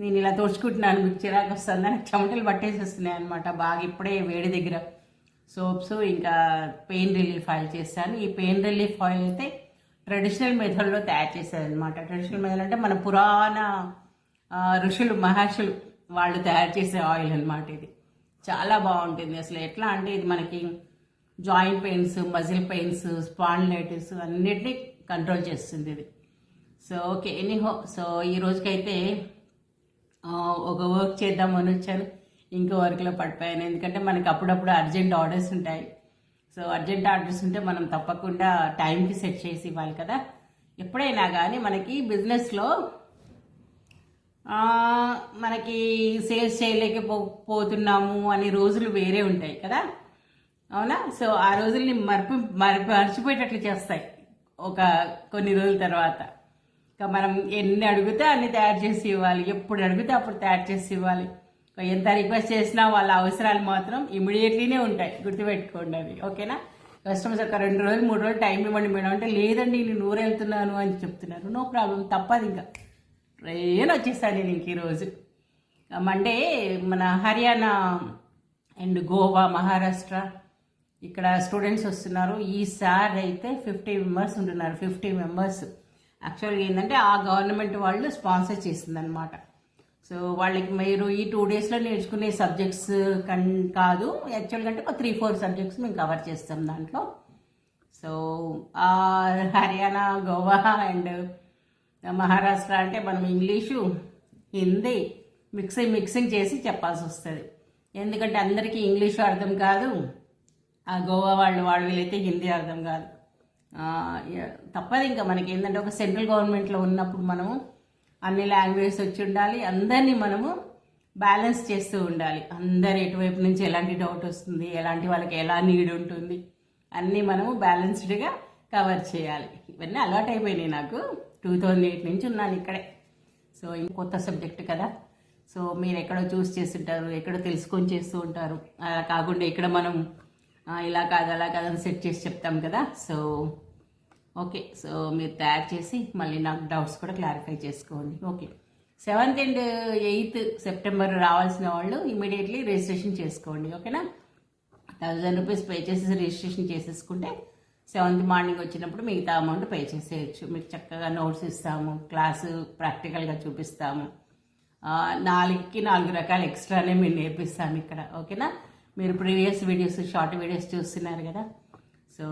నేను ఇలా తోడుచుకుంటున్నాను, మీకు చిరాకు వస్తుంది, నాకు చెమటలు పట్టేసేస్తున్నాయి అనమాట బాగా. ఇప్పుడే వేడి దగ్గర సోప్స్ ఇంకా పెయిన్ రిలీఫ్ ఆయిల్ చేశాను. ఈ పెయిన్ రిలీఫ్ ఆయిల్ అయితే ట్రెడిషనల్ మెథడ్లో తయారు చేశారు అనమాట. ట్రెడిషనల్ మెథడ్ అంటే మన పురాణ ఋషులు మహర్షులు వాళ్ళు తయారు చేసే ఆయిల్ అనమాట. ఇది చాలా బాగుంటుంది. అసలు ఎట్లా అంటే ఇది మనకి joint pains, muscle pains, spondylitis అన్నిటినీ కంట్రోల్ చేస్తుంది ఇది. సో ఓకే, ఎనీహో, సో ఈ రోజుకైతే ఒక వర్క్ చేద్దామని వచ్చాను, ఇంకో వర్క్లో పడిపోయాను. ఎందుకంటే మనకి అప్పుడప్పుడు అర్జెంట్ ఆర్డర్స్ ఉంటాయి. సో అర్జెంట్ ఆర్డర్స్ ఉంటే మనం తప్పకుండా టైంకి సెట్ చేసి ఇవ్వాలి కదా. ఎప్పుడైనా కానీ మనకి బిజినెస్లో మనకి సేల్స్ చేయలేకపోతున్నాము అనే రోజులు వేరే ఉంటాయి కదా, అవునా? సో ఆ రోజుల్ని మర్చిపోయేటట్లు చేస్తాయి కొన్ని రోజుల తర్వాత. ఇంకా మనం ఎన్ని అడిగితే అన్ని తయారు చేసి ఇవ్వాలి, ఎప్పుడు అడిగితే అప్పుడు తయారు చేసి ఇవ్వాలి. ఎంత రిక్వెస్ట్ చేసినా వాళ్ళ అవసరాలు మాత్రం ఇమీడియట్లీనే ఉంటాయి, గుర్తుపెట్టుకోండి అది, ఓకేనా? కస్టమర్స్ ఒక 2 రోజులు 3 రోజులు టైం ఇవ్వండి మేడం అంటే, లేదండి నేను ఊరు వెళ్తున్నాను అని చెప్తున్నారు. నో ప్రాబ్లం, తప్పదు. ఇంకా ట్రైన్ వచ్చేసాను నేను ఇంక ఈరోజు. మండే మన హర్యానా అండ్ గోవా, మహారాష్ట్ర ఇక్కడ స్టూడెంట్స్ వస్తున్నారు. ఈసారి అయితే 50 మెంబర్స్ ఉంటున్నారు. 50 మెంబర్స్. యాక్చువల్గా ఏంటంటే ఆ గవర్నమెంట్ వాళ్ళు స్పాన్సర్ చేసిందనమాట. సో వాళ్ళకి మీరు ఈ 2 డేస్లో నేర్చుకునే సబ్జెక్ట్స్ కాదు, యాక్చువల్గా అంటే ఒక 3-4 సబ్జెక్ట్స్ మేము కవర్ చేస్తాం దాంట్లో. సో హర్యానా, గోవా అండ్ మహారాష్ట్ర అంటే మనం ఇంగ్లీషు, హిందీ మిక్సింగ్ చేసి చెప్పాల్సి వస్తుంది. ఎందుకంటే అందరికీ ఇంగ్లీషు అర్థం కాదు, ఆ గోవా వాళ్ళు వీళ్ళైతే హిందీ అర్థం కాదు. తప్పదు. ఇంకా మనకి ఏంటంటే ఒక సెంట్రల్ గవర్నమెంట్లో ఉన్నప్పుడు మనము అన్ని లాంగ్వేజెస్ వచ్చి ఉండాలి, అందరినీ మనము బ్యాలెన్స్ చేస్తూ ఉండాలి. అందరు ఎటువైపు నుంచి ఎలాంటి డౌట్ వస్తుంది, ఎలాంటి వాళ్ళకి ఎలా నీడ్ ఉంటుంది, అన్నీ మనము బ్యాలెన్స్డ్గా కవర్ చేయాలి. ఇవన్నీ అలవాటు అయిపోయినాయి నాకు. 2008 నుంచి ఉన్నాను ఇక్కడే. సో ఇంక కొత్త సబ్జెక్ట్ కదా, సో మీరు ఎక్కడో చూస్ చేస్తుంటారు, ఎక్కడో తెలుసుకొని చేస్తూ ఉంటారు. అలా కాకుండా ఇక్కడ మనం ఇలా కాదు అలా కాదని సెట్ చేసి చెప్తాం కదా. సో ఓకే, సో మీరు తయారు చేసి మళ్ళీ నాకు డౌట్స్ కూడా క్లారిఫై చేసుకోండి. Okay, 7th and 8th September రావాల్సిన వాళ్ళు ఇమీడియట్లీ రిజిస్ట్రేషన్ చేసుకోండి, ఓకేనా? 1000 రూపీస్ పే చేసి రిజిస్ట్రేషన్ చేసేసుకుంటే 7th మార్నింగ్ వచ్చినప్పుడు మిగతా అమౌంట్ పే చేసేయచ్చు. మీకు చక్కగా నోట్స్ ఇస్తాము, క్లాసు ప్రాక్టికల్గా చూపిస్తాము, 4కి 4 రకాల ఎక్స్ట్రానే మేము నేర్పిస్తాము ఇక్కడ, ఓకేనా? మీరు ప్రీవియస్ వీడియోస్, షార్ట్ వీడియోస్ చూస్తున్నారు కదా. సో